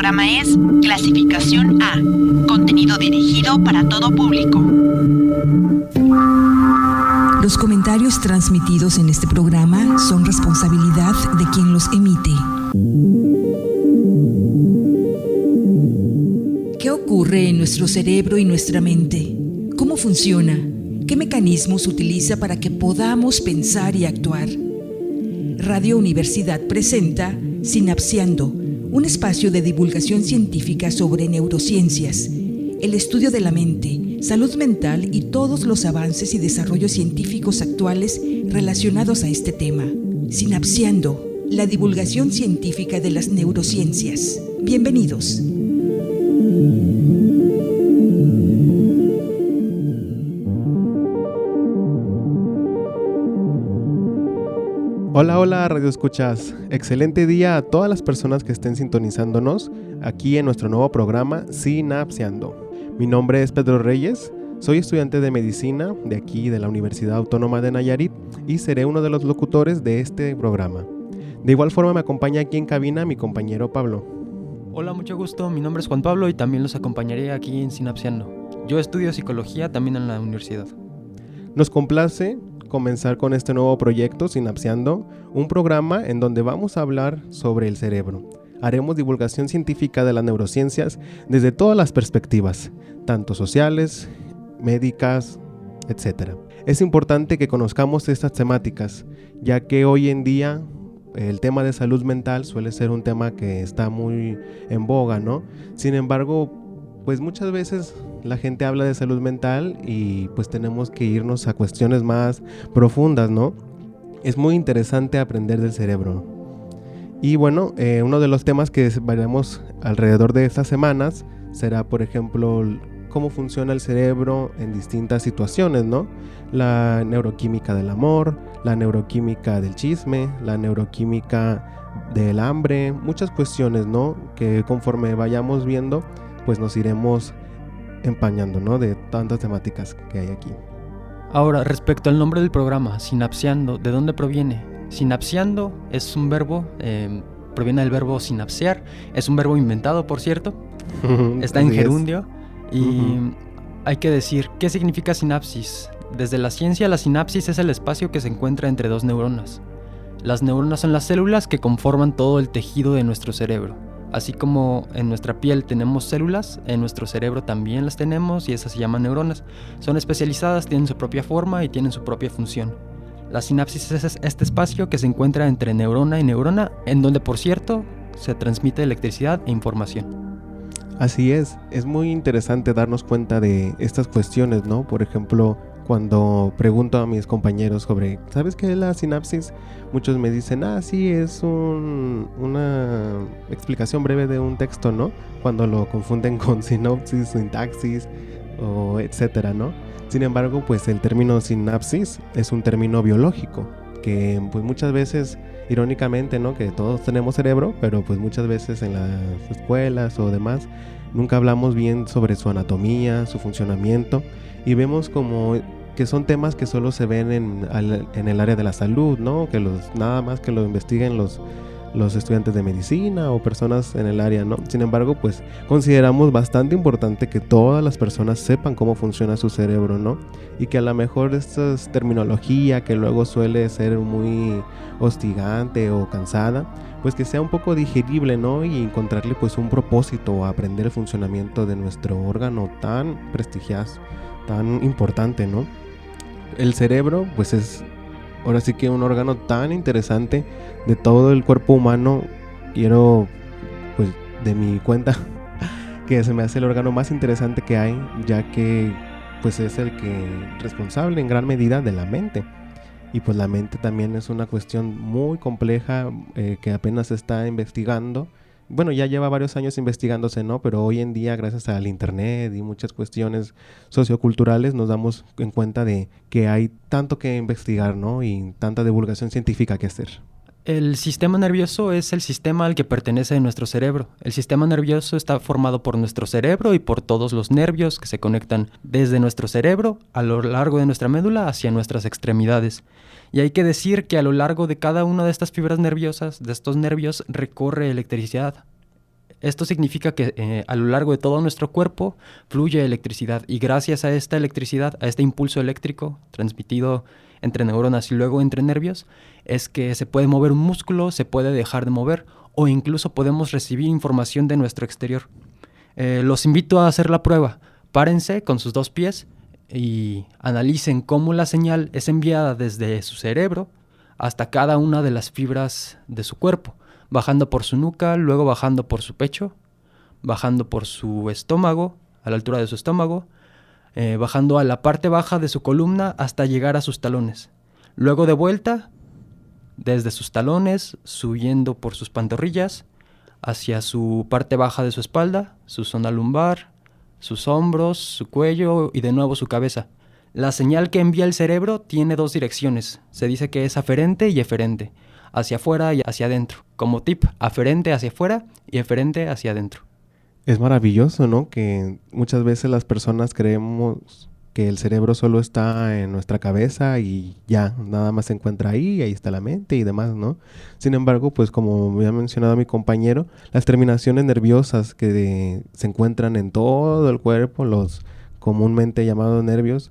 programa es Clasificación A, contenido dirigido para todo público. Los comentarios transmitidos en este programa son responsabilidad de quien los emite. ¿Qué ocurre en nuestro cerebro y nuestra mente? ¿Cómo funciona? ¿Qué mecanismos utiliza para que podamos pensar y actuar? Radio Universidad presenta Sinapseando, un espacio de divulgación científica sobre neurociencias, el estudio de la mente, salud mental y todos los avances y desarrollos científicos actuales relacionados a este tema. Sinapseando, la divulgación científica de las neurociencias. Bienvenidos. Hola Radio Escuchas, excelente día a todas las personas que estén sintonizándonos aquí en nuestro nuevo programa Sinapseando. Mi nombre es Pedro Reyes, soy estudiante de medicina de aquí de la Universidad Autónoma de Nayarit y seré uno de los locutores de este programa. De igual forma me acompaña aquí en cabina mi compañero Pablo. Hola, mucho gusto, mi nombre es Juan Pablo y también los acompañaré aquí en Sinapseando. Yo estudio psicología también en la universidad. Nos complace comenzar con este nuevo proyecto Sinapseando, un programa en donde vamos a hablar sobre el cerebro. Haremos divulgación científica de las neurociencias desde todas las perspectivas, tanto sociales, médicas, etc. Es importante que conozcamos estas temáticas, ya que hoy en día el tema de salud mental suele ser un tema que está muy en boga, ¿no? Sin embargo, pues muchas veces la gente habla de salud mental y pues tenemos que irnos a cuestiones más profundas, ¿no? Es muy interesante aprender del cerebro. Y bueno, uno de los temas que veremos alrededor de estas semanas será, por ejemplo, cómo funciona el cerebro en distintas situaciones, ¿no? La neuroquímica del amor, la neuroquímica del chisme, la neuroquímica del hambre, muchas cuestiones, ¿no? Que conforme vayamos viendo, pues nos iremos empañando, ¿no? De tantas temáticas que hay aquí. Ahora, respecto al nombre del programa, Sinapseando, ¿de dónde proviene? Sinapseando es un verbo, proviene del verbo sinapsear, es un verbo inventado, por cierto, está en gerundio y hay que decir, ¿qué significa sinapsis? Desde la ciencia, la sinapsis es el espacio que se encuentra entre dos neuronas. Las neuronas son las células que conforman todo el tejido de nuestro cerebro. Así como en nuestra piel tenemos células, en nuestro cerebro también las tenemos y esas se llaman neuronas. Son especializadas, tienen su propia forma y tienen su propia función. La sinapsis es este espacio que se encuentra entre neurona y neurona, en donde, por cierto, se transmite electricidad e información. Así es muy interesante darnos cuenta de estas cuestiones, ¿no? Por ejemplo, cuando pregunto a mis compañeros sobre, ¿sabes qué es la sinapsis? Muchos me dicen, sí, es una explicación breve de un texto, ¿no? Cuando lo confunden con sinopsis, sintaxis, o etcétera, ¿no? Sin embargo, pues el término sinapsis es un término biológico, que pues muchas veces, irónicamente, ¿no? Que todos tenemos cerebro, pero pues muchas veces en las escuelas o demás, nunca hablamos bien sobre su anatomía, su funcionamiento, y vemos como que son temas que solo se ven en el área de la salud, ¿no? Que nada más que lo investiguen los estudiantes de medicina o personas en el área, ¿no? Sin embargo, pues consideramos bastante importante que todas las personas sepan cómo funciona su cerebro, ¿no? Y que a lo mejor esta terminología que luego suele ser muy hostigante o cansada, pues que sea un poco digerible, ¿no? Y encontrarle pues un propósito a aprender el funcionamiento de nuestro órgano tan prestigiado, tan importante, ¿no? El cerebro pues es ahora sí que un órgano tan interesante de todo el cuerpo humano. Quiero pues de mi cuenta que se me hace el órgano más interesante que hay, ya que pues es el que responsable en gran medida de la mente. Y pues la mente también es una cuestión muy compleja que apenas se está investigando. Bueno, ya lleva varios años investigándose, ¿no? Pero hoy en día, gracias al internet y muchas cuestiones socioculturales, nos damos en cuenta de que hay tanto que investigar, ¿no? Y tanta divulgación científica que hacer. El sistema nervioso es el sistema al que pertenece nuestro cerebro. El sistema nervioso está formado por nuestro cerebro y por todos los nervios que se conectan desde nuestro cerebro a lo largo de nuestra médula hacia nuestras extremidades. Y hay que decir que a lo largo de cada una de estas fibras nerviosas, de estos nervios, recorre electricidad. Esto significa que a lo largo de todo nuestro cuerpo fluye electricidad, y gracias a esta electricidad, a este impulso eléctrico transmitido entre neuronas y luego entre nervios, es que se puede mover un músculo, se puede dejar de mover, o incluso podemos recibir información de nuestro exterior. Los invito a hacer la prueba. Párense con sus 2 pies y analicen cómo la señal es enviada desde su cerebro hasta cada una de las fibras de su cuerpo, bajando por su nuca, luego bajando por su pecho, bajando por su estómago, a la altura de su estómago, bajando a la parte baja de su columna hasta llegar a sus talones. Luego de vuelta, desde sus talones, subiendo por sus pantorrillas, hacia su parte baja de su espalda, su zona lumbar, sus hombros, su cuello y de nuevo su cabeza. La señal que envía el cerebro tiene 2 direcciones. Se dice que es aferente y eferente, hacia afuera y hacia adentro. Como tip, aferente hacia afuera y eferente hacia adentro. Es maravilloso, ¿no? Que muchas veces las personas creemos que el cerebro solo está en nuestra cabeza y ya, nada más se encuentra ahí está la mente y demás, ¿no? Sin embargo, pues como me ha mencionado mi compañero, las terminaciones nerviosas que se encuentran en todo el cuerpo, los comúnmente llamados nervios,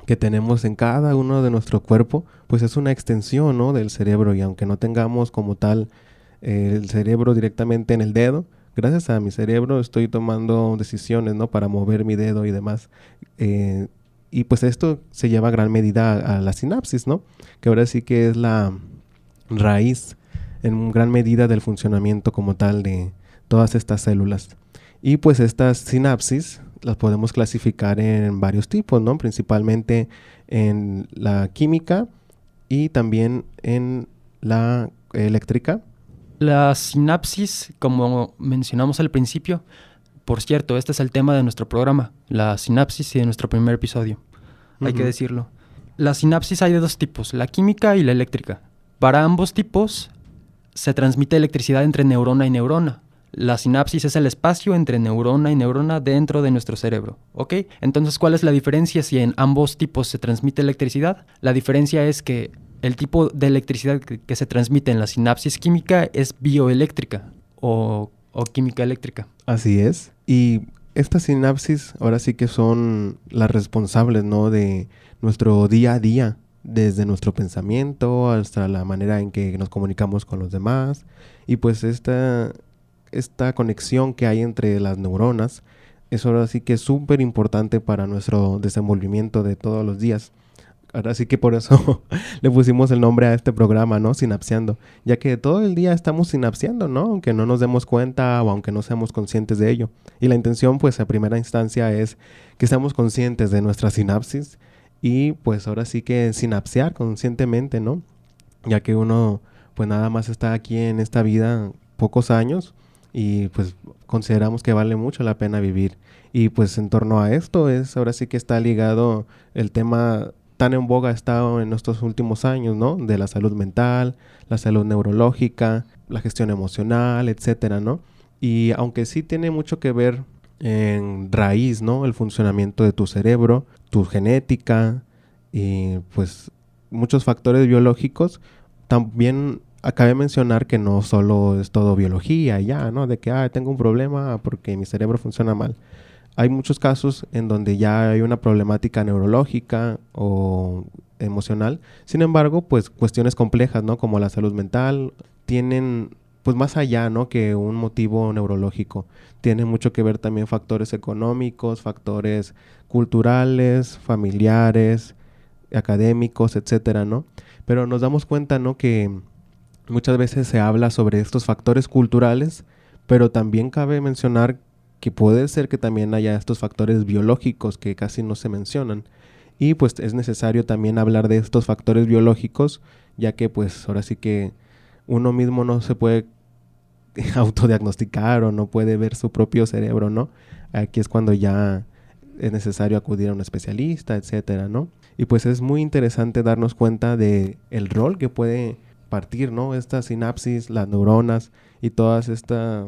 que tenemos en cada uno de nuestro cuerpo, pues es una extensión, ¿no?, del cerebro, y aunque no tengamos como tal el cerebro directamente en el dedo, gracias a mi cerebro estoy tomando decisiones, ¿no?, para mover mi dedo y demás. Y pues esto se lleva a gran medida a la sinapsis, ¿no?, que ahora sí que es la raíz en gran medida del funcionamiento como tal de todas estas células. Y pues estas sinapsis las podemos clasificar en varios tipos, ¿no?, principalmente en la química y también en la eléctrica. La sinapsis, como mencionamos al principio, por cierto, este es el tema de nuestro programa, la sinapsis y de nuestro primer episodio, hay que decirlo. La sinapsis hay de 2 tipos, la química y la eléctrica. Para ambos tipos se transmite electricidad entre neurona y neurona. La sinapsis es el espacio entre neurona y neurona dentro de nuestro cerebro, ¿ok? Entonces, ¿cuál es la diferencia si en ambos tipos se transmite electricidad? La diferencia es que el tipo de electricidad que se transmite en la sinapsis química es bioeléctrica o química eléctrica. Así es. Y estas sinapsis ahora sí que son las responsables, ¿no?, de nuestro día a día, desde nuestro pensamiento hasta la manera en que nos comunicamos con los demás. Y pues esta conexión que hay entre las neuronas es ahora sí que es súper importante para nuestro desenvolvimiento de todos los días. Ahora sí que por eso le pusimos el nombre a este programa, ¿no?, Sinapseando, ya que todo el día estamos sinapseando, ¿no?, aunque no nos demos cuenta o aunque no seamos conscientes de ello. Y la intención, pues, a primera instancia es que seamos conscientes de nuestra sinapsis y, pues, ahora sí que sinapsear conscientemente, ¿no?, ya que uno, pues, nada más está aquí en esta vida pocos años y, pues, consideramos que vale mucho la pena vivir. Y, pues, en torno a esto ahora sí que está ligado el tema tan en boga ha estado en estos últimos años, ¿no?, de la salud mental, la salud neurológica, la gestión emocional, etcétera, ¿no? Y aunque sí tiene mucho que ver en raíz, ¿no?, el funcionamiento de tu cerebro, tu genética y pues muchos factores biológicos, también cabe mencionar que no solo es todo biología ya, ¿no?, de que tengo un problema porque mi cerebro funciona mal. Hay muchos casos en donde ya hay una problemática neurológica o emocional. Sin embargo, pues cuestiones complejas, ¿no?, como la salud mental, tienen pues más allá, ¿no?, que un motivo neurológico. Tiene mucho que ver también factores económicos, factores culturales, familiares, académicos, etcétera, ¿no? Pero nos damos cuenta, ¿no?, que muchas veces se habla sobre estos factores culturales, pero también cabe mencionar que puede ser que también haya estos factores biológicos que casi no se mencionan. Y pues es necesario también hablar de estos factores biológicos, ya que pues ahora sí que uno mismo no se puede autodiagnosticar o no puede ver su propio cerebro, ¿no? Aquí es cuando ya es necesario acudir a un especialista, etcétera, ¿no? Y pues es muy interesante darnos cuenta de el rol que puede partir, ¿no?, esta sinapsis, las neuronas y todas estas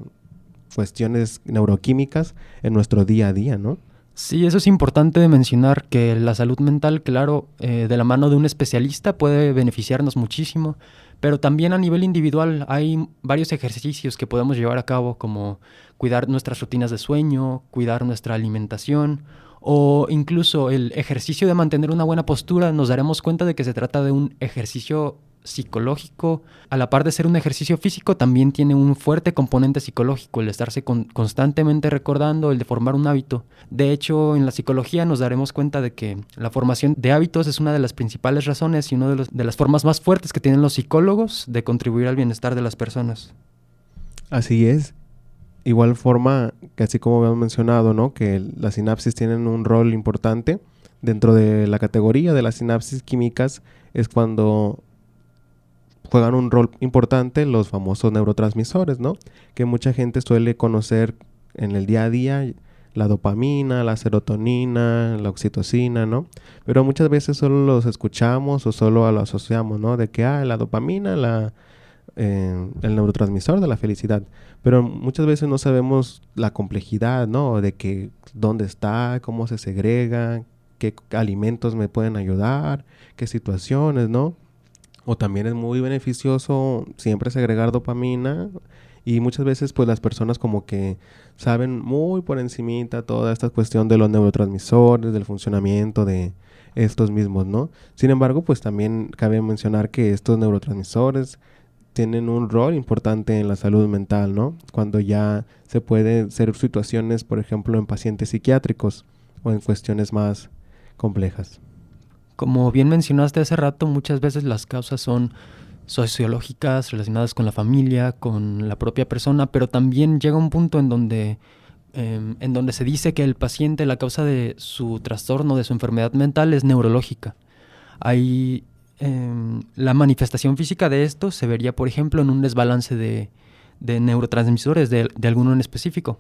cuestiones neuroquímicas en nuestro día a día, ¿no? Sí, eso es importante de mencionar, que la salud mental, claro, de la mano de un especialista puede beneficiarnos muchísimo, Pero también a nivel individual hay varios ejercicios que podemos llevar a cabo, como cuidar nuestras rutinas de sueño, cuidar nuestra alimentación, o incluso el ejercicio de mantener una buena postura. Nos daremos cuenta de que se trata de un ejercicio psicológico. A la par de ser un ejercicio físico, también tiene un fuerte componente psicológico, el estarse constantemente recordando, el de formar un hábito. De hecho, en la psicología nos daremos cuenta de que la formación de hábitos es una de las principales razones y una de las formas más fuertes que tienen los psicólogos de contribuir al bienestar de las personas. Así es. Igual forma que, así como habíamos mencionado, ¿no?, que las sinapsis tienen un rol importante dentro de la categoría de las sinapsis químicas, es cuando juegan un rol importante los famosos neurotransmisores, ¿no?, que mucha gente suele conocer en el día a día, la dopamina, la serotonina, la oxitocina, ¿no? Pero muchas veces solo los escuchamos o solo lo asociamos, ¿no?, de que la dopamina, el neurotransmisor de la felicidad, pero muchas veces no sabemos la complejidad, ¿no?, de que dónde está, cómo se segrega, qué alimentos me pueden ayudar, qué situaciones, ¿no? O también es muy beneficioso siempre segregar dopamina, y muchas veces pues las personas como que saben muy por encimita toda esta cuestión de los neurotransmisores, del funcionamiento de estos mismos, ¿no? Sin embargo, pues también cabe mencionar que estos neurotransmisores tienen un rol importante en la salud mental, ¿no? Cuando ya se pueden ser situaciones, por ejemplo, en pacientes psiquiátricos o en cuestiones más complejas. Como bien mencionaste hace rato, muchas veces las causas son sociológicas, relacionadas con la familia, con la propia persona, pero también llega un punto en donde se dice que el paciente, la causa de su trastorno, de su enfermedad mental, es neurológica. La manifestación física de esto se vería, por ejemplo, en un desbalance de neurotransmisores de alguno en específico.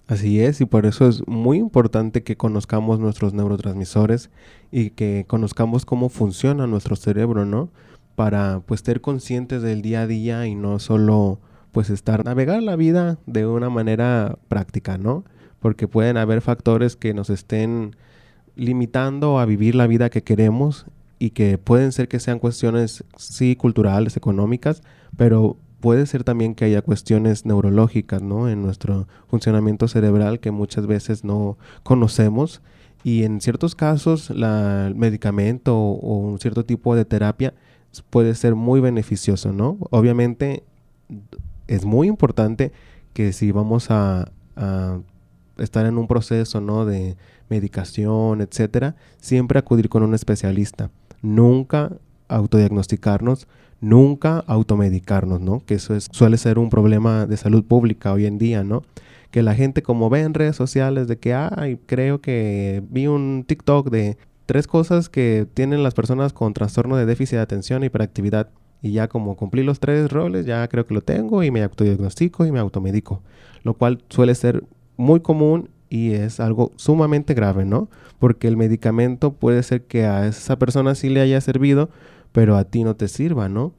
Así es, y por eso es muy importante que conozcamos nuestros neurotransmisores y que conozcamos cómo funciona nuestro cerebro, ¿no? Para pues ser conscientes del día a día y no solo pues navegar la vida de una manera práctica, ¿no? Porque pueden haber factores que nos estén limitando a vivir la vida que queremos y que pueden ser que sean cuestiones, sí, culturales, económicas, pero puede ser también que haya cuestiones neurológicas, ¿no?, en nuestro funcionamiento cerebral que muchas veces no conocemos, y en ciertos casos el medicamento o un cierto tipo de terapia puede ser muy beneficioso, ¿no? Obviamente es muy importante que si vamos a estar en un proceso, ¿no?, de medicación, etcétera, siempre acudir con un especialista. Nunca autodiagnosticarnos, nunca automedicarnos, ¿no? Que eso suele ser un problema de salud pública hoy en día, ¿no? Que la gente, como ve en redes sociales de que, creo que vi un TikTok de 3 cosas que tienen las personas con trastorno de déficit de atención e hiperactividad, y ya como cumplí los 3 roles, ya creo que lo tengo y me autodiagnostico y me automedico, lo cual suele ser muy común y es algo sumamente grave, ¿no? Porque el medicamento puede ser que a esa persona sí le haya servido, pero a ti no te sirva, ¿no?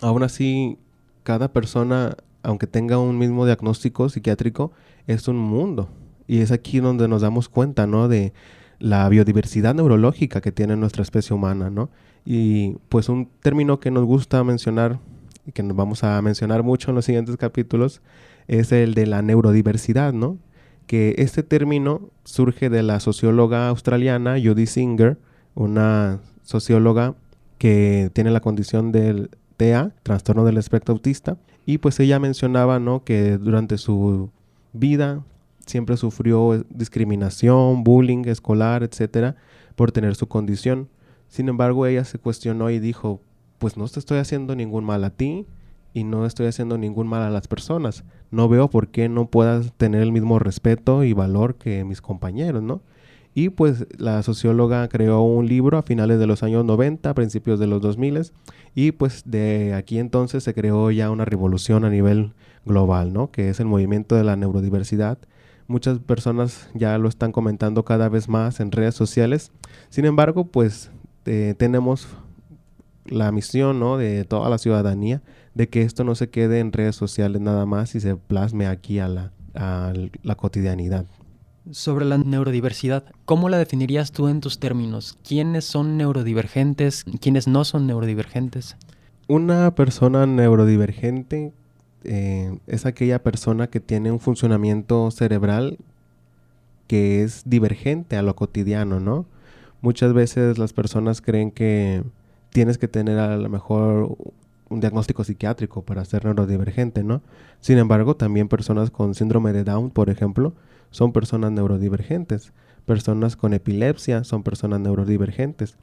Aún así, cada persona, aunque tenga un mismo diagnóstico psiquiátrico, es un mundo. Y es aquí donde nos damos cuenta, ¿no?, de la biodiversidad neurológica que tiene nuestra especie humana, ¿no? Y pues un término que nos gusta mencionar y que nos vamos a mencionar mucho en los siguientes capítulos es el de la neurodiversidad, ¿no? Que este término surge de la socióloga australiana Judy Singer, una socióloga que tiene la condición del TEA, trastorno del espectro autista, y pues ella mencionaba, ¿no?, que durante su vida siempre sufrió discriminación, bullying escolar, etcétera, por tener su condición. Sin embargo, ella se cuestionó y dijo, pues no te estoy haciendo ningún mal a ti y no estoy haciendo ningún mal a las personas. No veo por qué no puedas tener el mismo respeto y valor que mis compañeros, ¿no? Y pues la socióloga creó un libro a finales de los años 90, principios de los 2000, y pues de aquí entonces se creó ya una revolución a nivel global, ¿no?, que es el movimiento de la neurodiversidad. Muchas personas ya lo están comentando cada vez más en redes sociales. Sin embargo, pues tenemos la misión, ¿no?, de toda la ciudadanía, de que esto no se quede en redes sociales nada más y se plasme aquí a la cotidianidad. Sobre la neurodiversidad, ¿cómo la definirías tú en tus términos? ¿Quiénes son neurodivergentes? ¿Quiénes no son neurodivergentes? Una persona neurodivergente es aquella persona que tiene un funcionamiento cerebral que es divergente a lo cotidiano, ¿no? Muchas veces las personas creen que tienes que tener a lo mejor un diagnóstico psiquiátrico para ser neurodivergente, ¿no? Sin embargo, también personas con síndrome de Down, por ejemplo, son personas neurodivergentes. Personas con epilepsia son personas neurodivergentes.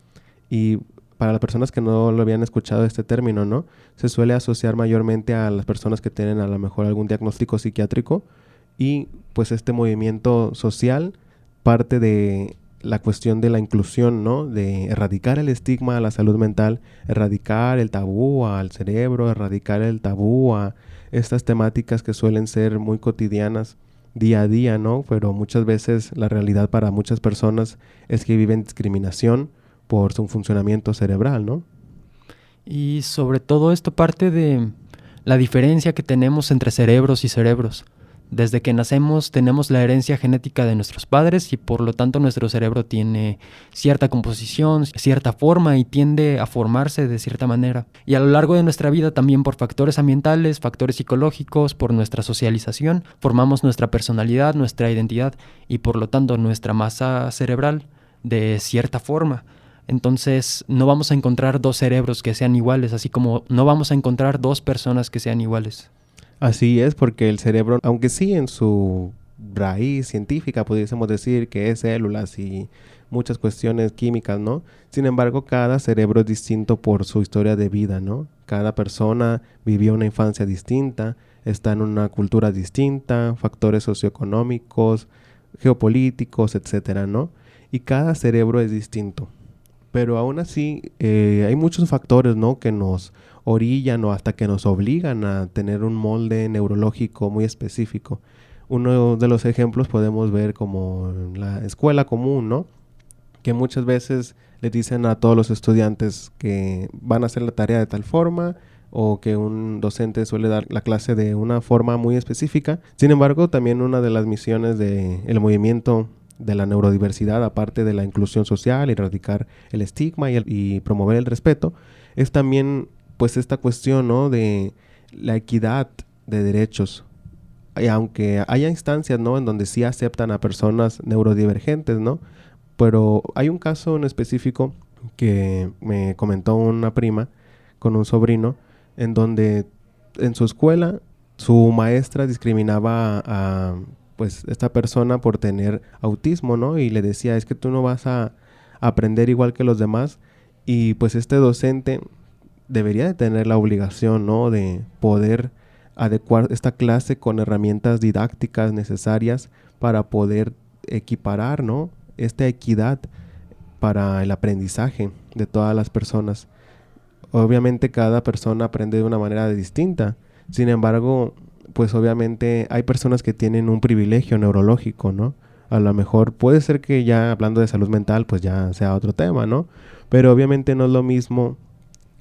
Y para las personas que no lo habían escuchado este término, ¿no? Se suele asociar mayormente a las personas que tienen a lo mejor algún diagnóstico psiquiátrico, y pues este movimiento social parte de la cuestión de la inclusión, ¿no? De erradicar el estigma a la salud mental, erradicar el tabú al cerebro, erradicar el tabú a estas temáticas que suelen ser muy cotidianas día a día, ¿no? Pero muchas veces la realidad para muchas personas es que viven discriminación por su funcionamiento cerebral, ¿no? Y sobre todo esto parte de la diferencia que tenemos entre cerebros y cerebros. Desde que nacemos tenemos la herencia genética de nuestros padres y por lo tanto nuestro cerebro tiene cierta composición, cierta forma y tiende a formarse de cierta manera. Y a lo largo de nuestra vida también por factores ambientales, factores psicológicos, por nuestra socialización, formamos nuestra personalidad, nuestra identidad y por lo tanto nuestra masa cerebral de cierta forma. Entonces no vamos a encontrar dos cerebros que sean iguales, así como no vamos a encontrar dos personas que sean iguales. Así es, porque el cerebro, aunque sí en su raíz científica pudiésemos decir que es células y muchas cuestiones químicas, ¿no? Sin embargo, cada cerebro es distinto por su historia de vida, ¿no? Cada persona vivió una infancia distinta, está en una cultura distinta, factores socioeconómicos, geopolíticos, etcétera, ¿no? Y cada cerebro es distinto. Pero aún así hay muchos factores, ¿no? Que nos orillan o hasta que nos obligan a tener un molde neurológico muy específico. Uno de los ejemplos podemos ver como en la escuela común, ¿no? Que muchas veces le dicen a todos los estudiantes que van a hacer la tarea de tal forma, o que un docente suele dar la clase de una forma muy específica. Sin embargo, también una de las misiones del movimiento de la neurodiversidad, aparte de la inclusión social, erradicar el estigma y promover el respeto, es también pues esta cuestión, ¿no? De la equidad de derechos. Y aunque haya instancias, ¿no? En donde sí aceptan a personas neurodivergentes, ¿no? Pero hay un caso en específico que me comentó una prima con un sobrino, en donde en su escuela su maestra discriminaba a pues esta persona por tener autismo, ¿no? Y le decía, es que tú no vas a aprender igual que los demás. Y pues este docente debería de tener la obligación, ¿no? De poder adecuar esta clase con herramientas didácticas necesarias para poder equiparar, ¿no? Esta equidad para el aprendizaje de todas las personas. Obviamente cada persona aprende de una manera distinta. Sin embargo, pues obviamente hay personas que tienen un privilegio neurológico, ¿no? A lo mejor puede ser que ya hablando de salud mental, pues ya sea otro tema, ¿no? Pero obviamente no es lo mismo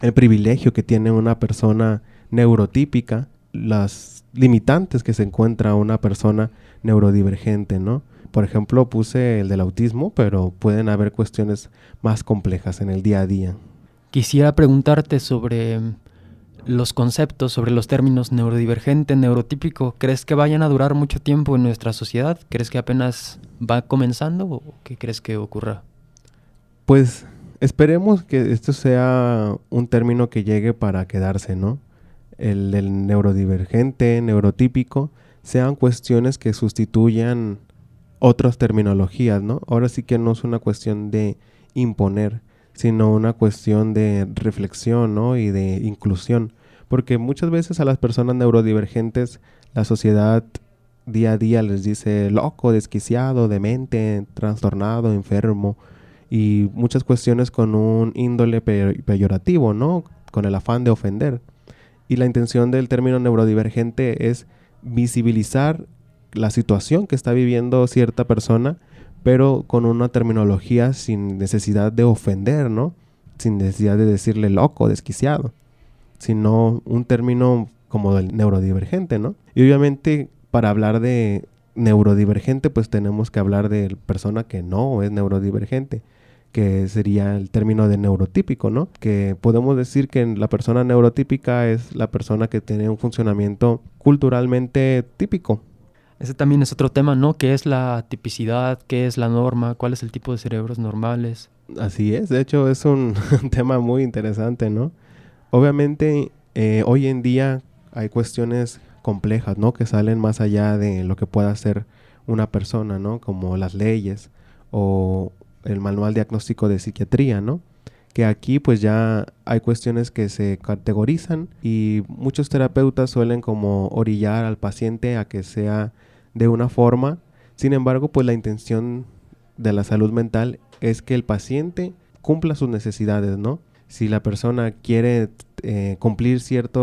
el privilegio que tiene una persona neurotípica, las limitantes que se encuentra una persona neurodivergente, ¿no? Por ejemplo, puse el del autismo, pero pueden haber cuestiones más complejas en el día a día. Quisiera preguntarte sobre los conceptos, sobre los términos neurodivergente, neurotípico. ¿Crees que vayan a durar mucho tiempo en nuestra sociedad? ¿Crees que apenas va comenzando o qué crees que ocurra? Pues esperemos que esto sea un término que llegue para quedarse, ¿no? El del neurodivergente, neurotípico, sean cuestiones que sustituyan otras terminologías, ¿no? Ahora sí que no es una cuestión de imponer, sino una cuestión de reflexión, ¿no? Y de inclusión. Porque muchas veces a las personas neurodivergentes la sociedad día a día les dice loco, desquiciado, demente, trastornado, enfermo, y muchas cuestiones con un índole peyorativo, ¿no? Con el afán de ofender. Y la intención del término neurodivergente es visibilizar la situación que está viviendo cierta persona, pero con una terminología sin necesidad de ofender, ¿no? Sin necesidad de decirle loco, desquiciado, sino un término como el neurodivergente, ¿no? Y obviamente para hablar de neurodivergente, pues tenemos que hablar de persona que no es neurodivergente, que sería el término de neurotípico, ¿no? Que podemos decir que la persona neurotípica es la persona que tiene un funcionamiento culturalmente típico. Ese también es otro tema, ¿no? ¿Qué es la tipicidad? ¿Qué es la norma? ¿Cuál es el tipo de cerebros normales? Así es, de hecho es un tema muy interesante, ¿no? Obviamente hoy en día hay cuestiones complejas, ¿no? Que salen más allá de lo que pueda hacer una persona, ¿no? Como las leyes o el manual diagnóstico de psiquiatría, ¿no? Que aquí pues ya hay cuestiones que se categorizan y muchos terapeutas suelen como orillar al paciente a que sea de una forma. Sin embargo, pues la intención de la salud mental es que el paciente cumpla sus necesidades, ¿no? Si la persona quiere cumplir cierta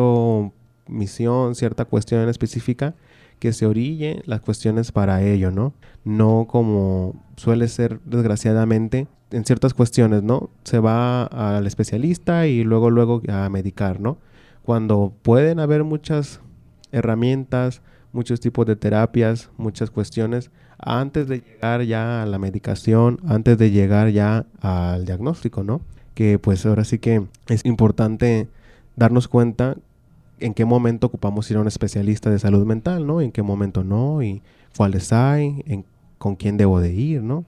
misión, cierta cuestión específica, que se orille las cuestiones para ello, ¿no? No como suele ser desgraciadamente en ciertas cuestiones, ¿no? Se va al especialista y luego a medicar, ¿no? Cuando pueden haber muchas herramientas, muchos tipos de terapias, muchas cuestiones, antes de llegar ya a la medicación, antes de llegar ya al diagnóstico, ¿no? Que pues ahora sí que es importante darnos cuenta en qué momento ocupamos ir a un especialista de salud mental, ¿no? En qué momento no, y cuáles hay, con quién debo de ir, ¿no?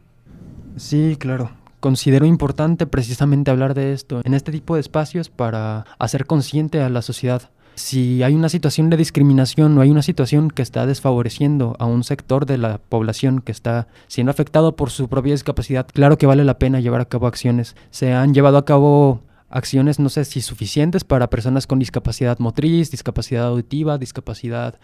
Sí, claro. Considero importante precisamente hablar de esto en este tipo de espacios para hacer consciente a la sociedad. Si hay una situación de discriminación o hay una situación que está desfavoreciendo a un sector de la población que está siendo afectado por su propia discapacidad, claro que vale la pena llevar a cabo acciones. Se han llevado a cabo acciones, no sé si suficientes, para personas con discapacidad motriz, discapacidad auditiva, discapacidad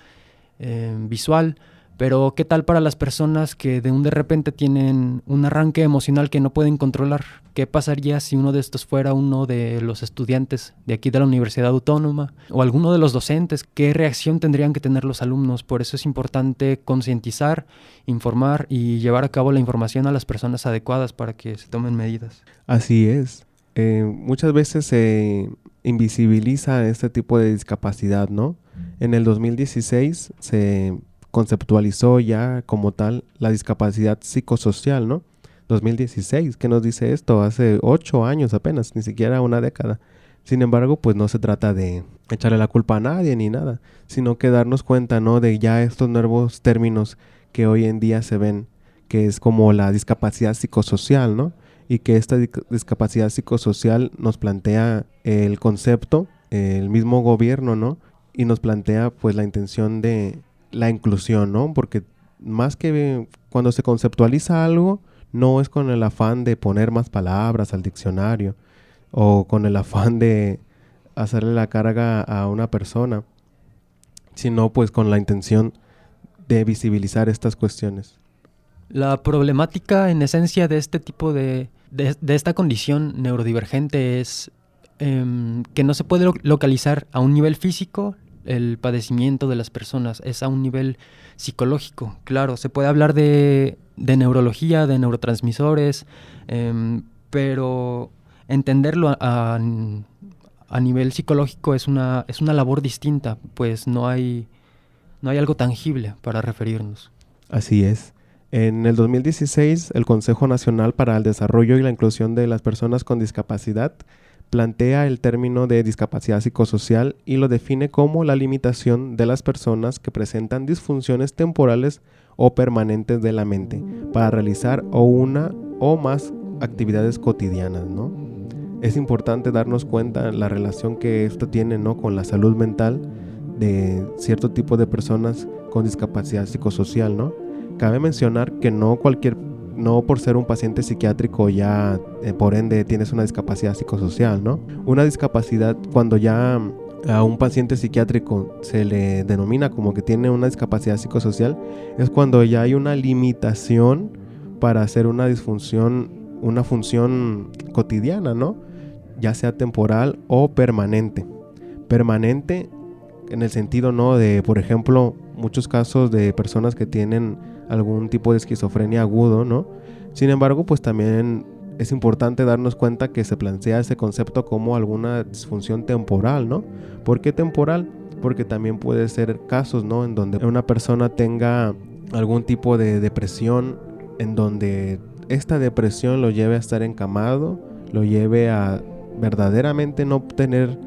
visual, pero ¿qué tal para las personas que de repente tienen un arranque emocional que no pueden controlar? ¿Qué pasaría si uno de estos fuera uno de los estudiantes de aquí de la Universidad Autónoma o alguno de los docentes? ¿Qué reacción tendrían que tener los alumnos? Por eso es importante concientizar, informar y llevar a cabo la información a las personas adecuadas para que se tomen medidas. Así es. Muchas veces se invisibiliza este tipo de discapacidad, ¿no? En el 2016 se conceptualizó ya como tal la discapacidad psicosocial, ¿no? 2016, ¿qué nos dice esto? Hace 8 años apenas, ni siquiera una década. Sin embargo, pues no se trata de echarle la culpa a nadie ni nada, sino que darnos cuenta, ¿no? De ya estos nuevos términos que hoy en día se ven, que es como la discapacidad psicosocial, ¿no? Y que esta discapacidad psicosocial nos plantea el concepto, el mismo gobierno, ¿no? Y nos plantea pues la intención de la inclusión, ¿no? Porque más que cuando se conceptualiza algo, no es con el afán de poner más palabras al diccionario o con el afán de hacerle la carga a una persona, sino pues con la intención de visibilizar estas cuestiones. La problemática en esencia de este tipo de esta condición neurodivergente es que no se puede localizar a un nivel físico el padecimiento de las personas, es a un nivel psicológico. Claro, se puede hablar de neurología, de neurotransmisores, pero entenderlo a nivel psicológico es una labor distinta, pues no hay algo tangible para referirnos. Así es. En el 2016, el Consejo Nacional para el Desarrollo y la Inclusión de las Personas con Discapacidad plantea el término de discapacidad psicosocial y lo define como la limitación de las personas que presentan disfunciones temporales o permanentes de la mente para realizar una o más actividades cotidianas, ¿no? Es importante darnos cuenta de la relación que esto tiene, ¿no? Con la salud mental de cierto tipo de personas con discapacidad psicosocial, ¿no? Cabe mencionar que no por ser un paciente psiquiátrico ya por ende tienes una discapacidad psicosocial, ¿no? Una discapacidad, cuando ya a un paciente psiquiátrico se le denomina como que tiene una discapacidad psicosocial, es cuando ya hay una limitación para hacer una disfunción, una función cotidiana, ¿no? Ya sea temporal o permanente. Permanente en el sentido, ¿no? De, por ejemplo, muchos casos de personas que tienen algún tipo de esquizofrenia agudo, ¿no? Sin embargo, pues también es importante darnos cuenta que se plantea ese concepto como alguna disfunción temporal, ¿no? ¿Por qué temporal? Porque también puede ser casos, ¿no? En donde una persona tenga algún tipo de depresión en donde esta depresión lo lleve a estar encamado, lo lleve a verdaderamente no tener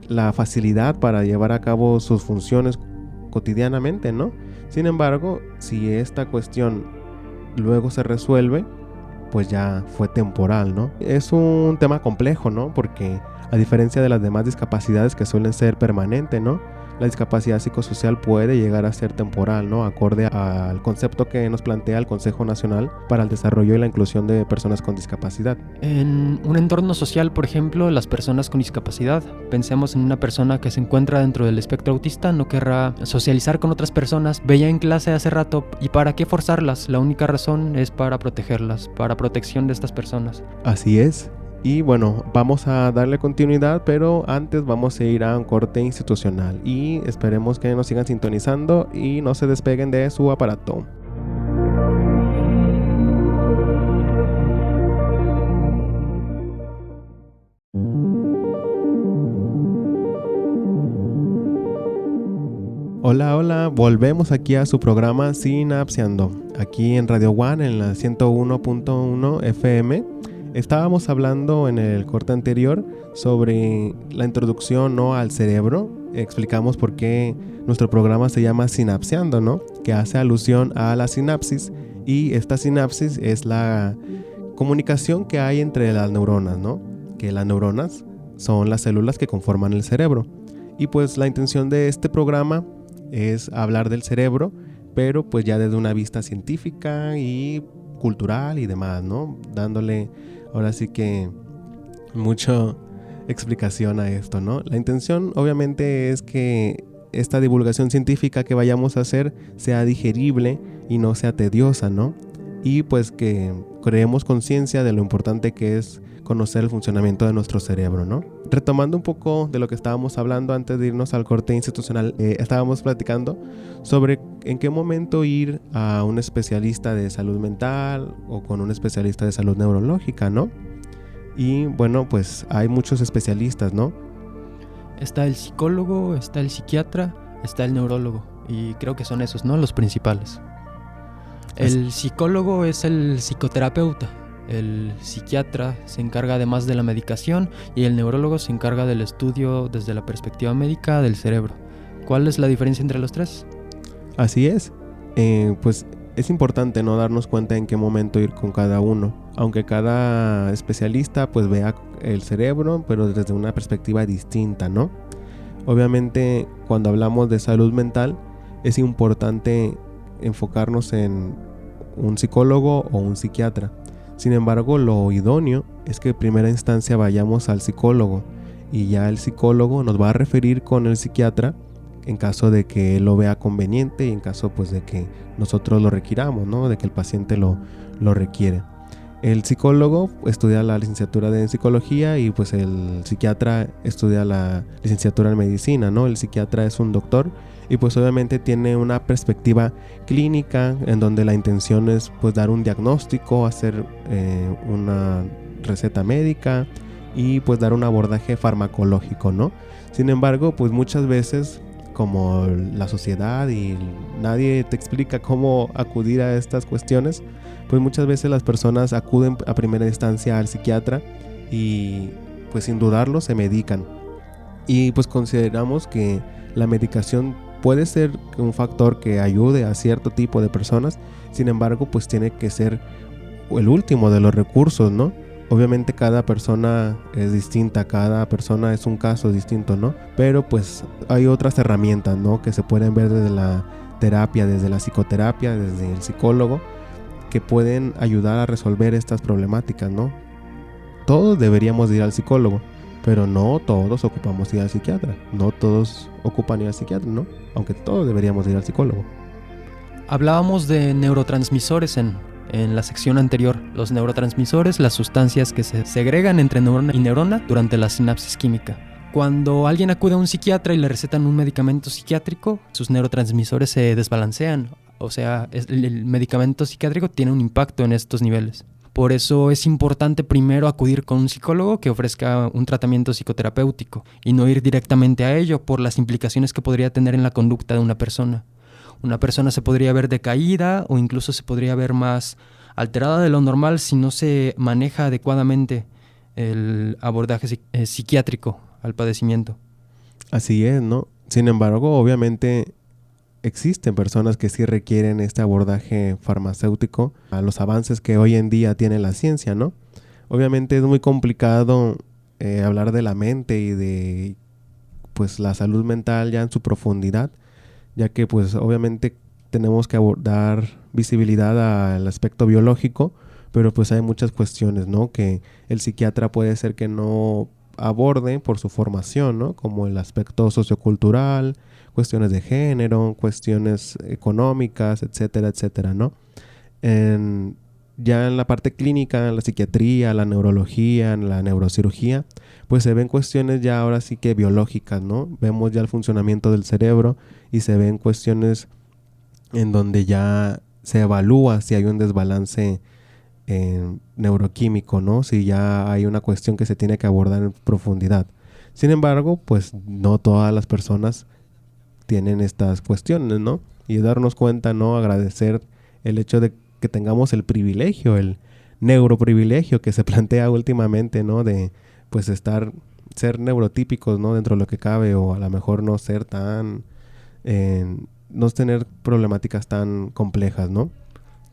la facilidad para llevar a cabo sus funciones cotidianamente, ¿no? Sin embargo, si esta cuestión luego se resuelve, pues ya fue temporal, ¿no? Es un tema complejo, ¿no? Porque a diferencia de las demás discapacidades que suelen ser permanentes, ¿no? La discapacidad psicosocial puede llegar a ser temporal, ¿no? Acorde al concepto que nos plantea el Consejo Nacional para el Desarrollo y la Inclusión de Personas con Discapacidad. En un entorno social, por ejemplo, las personas con discapacidad, pensemos en una persona que se encuentra dentro del espectro autista, no querrá socializar con otras personas, veía en clase hace rato, ¿y para qué forzarlas? La única razón es para protegerlas, para protección de estas personas. Así es. Y bueno, vamos a darle continuidad, pero antes vamos a ir a un corte institucional y esperemos que nos sigan sintonizando y no se despeguen de su aparato. Hola, hola, volvemos aquí a su programa Sinapseando, aquí en Radio One en la 101.1 FM. Estábamos hablando en el corte anterior sobre la introducción, ¿no?, al cerebro. Explicamos por qué nuestro programa se llama Sinapseando, ¿no?, que hace alusión a la sinapsis, y esta sinapsis es la comunicación que hay entre las neuronas, ¿no?, que las neuronas son las células que conforman el cerebro. Y pues la intención de este programa es hablar del cerebro, pero pues ya desde una vista científica y cultural y demás, ¿no?, dándole ahora sí que mucha explicación a esto, ¿no? La intención obviamente es que esta divulgación científica que vayamos a hacer sea digerible y no sea tediosa, ¿no? Y pues que creemos conciencia de lo importante que es conocer el funcionamiento de nuestro cerebro, ¿no? Retomando un poco de lo que estábamos hablando antes de irnos al corte institucional, estábamos platicando sobre en qué momento ir a un especialista de salud mental o con un especialista de salud neurológica, ¿no? Y bueno, pues hay muchos especialistas, ¿no? Está el psicólogo, está el psiquiatra, está el neurólogo, y creo que son esos, ¿no?, los principales. El psicólogo es el psicoterapeuta, el psiquiatra se encarga además de la medicación y el neurólogo se encarga del estudio desde la perspectiva médica del cerebro. ¿Cuál es la diferencia entre los tres? Así es, pues es importante no darnos cuenta en qué momento ir con cada uno, aunque cada especialista pues vea el cerebro, pero desde una perspectiva distinta, ¿no? Obviamente cuando hablamos de salud mental es importante enfocarnos en un psicólogo o un psiquiatra. Sin embargo, lo idóneo es que en primera instancia vayamos al psicólogo y ya el psicólogo nos va a referir con el psiquiatra en caso de que él lo vea conveniente y en caso pues de que nosotros lo requiramos, ¿no?, de que el paciente lo requiere. El psicólogo estudia la licenciatura en psicología y pues el psiquiatra estudia la licenciatura en medicina, ¿no? El psiquiatra es un doctor y pues obviamente tiene una perspectiva clínica en donde la intención es pues dar un diagnóstico, hacer una receta médica y pues dar un abordaje farmacológico, ¿no? Sin embargo, pues muchas veces como la sociedad y nadie te explica cómo acudir a estas cuestiones, pues muchas veces las personas acuden a primera instancia al psiquiatra y pues sin dudarlo se medican. Y pues consideramos que la medicación puede ser un factor que ayude a cierto tipo de personas, sin embargo pues tiene que ser el último de los recursos, ¿no? Obviamente cada persona es distinta, cada persona es un caso distinto, ¿no? Pero pues hay otras herramientas, ¿no?, que se pueden ver desde la terapia, desde la psicoterapia, desde el psicólogo, que pueden ayudar a resolver estas problemáticas, ¿no? Todos deberíamos ir al psicólogo, pero no todos ocupamos ir al psiquiatra, no todos ocupan ir al psiquiatra, ¿no? Aunque todos deberíamos ir al psicólogo. Hablábamos de neurotransmisores en la sección anterior. Los neurotransmisores, las sustancias que se segregan entre neurona y neurona durante la sinapsis química. Cuando alguien acude a un psiquiatra y le recetan un medicamento psiquiátrico, sus neurotransmisores se desbalancean. O sea, el medicamento psiquiátrico tiene un impacto en estos niveles. Por eso es importante primero acudir con un psicólogo que ofrezca un tratamiento psicoterapéutico y no ir directamente a ello por las implicaciones que podría tener en la conducta de una persona. Una persona se podría ver decaída o incluso se podría ver más alterada de lo normal si no se maneja adecuadamente el abordaje psiquiátrico al padecimiento. Así es, ¿no? Sin embargo, obviamente existen personas que sí requieren este abordaje farmacéutico a los avances que hoy en día tiene la ciencia, ¿no? Obviamente es muy complicado hablar de la mente y de pues la salud mental ya en su profundidad, ya que pues obviamente tenemos que dar visibilidad al aspecto biológico, pero pues hay muchas cuestiones, ¿no? Que el psiquiatra puede ser que no aborde por su formación, ¿no? Como el aspecto sociocultural, cuestiones de género, cuestiones económicas, etcétera, etcétera, ¿no? Ya en la parte clínica, en la psiquiatría, la neurología, en la neurocirugía, pues se ven cuestiones ya ahora sí que biológicas, ¿no? Vemos ya el funcionamiento del cerebro y se ven cuestiones en donde ya se evalúa si hay un desbalance neuroquímico, ¿no? Si ya hay una cuestión que se tiene que abordar en profundidad. Sin embargo, pues no todas las personas tienen estas cuestiones, ¿no? Y darnos cuenta, ¿no? Agradecer el hecho de que tengamos el privilegio, el neuroprivilegio que se plantea últimamente, ¿no? De pues ser neurotípicos, ¿no? Dentro de lo que cabe, o a lo mejor no ser tan, no tener problemáticas tan complejas, ¿no?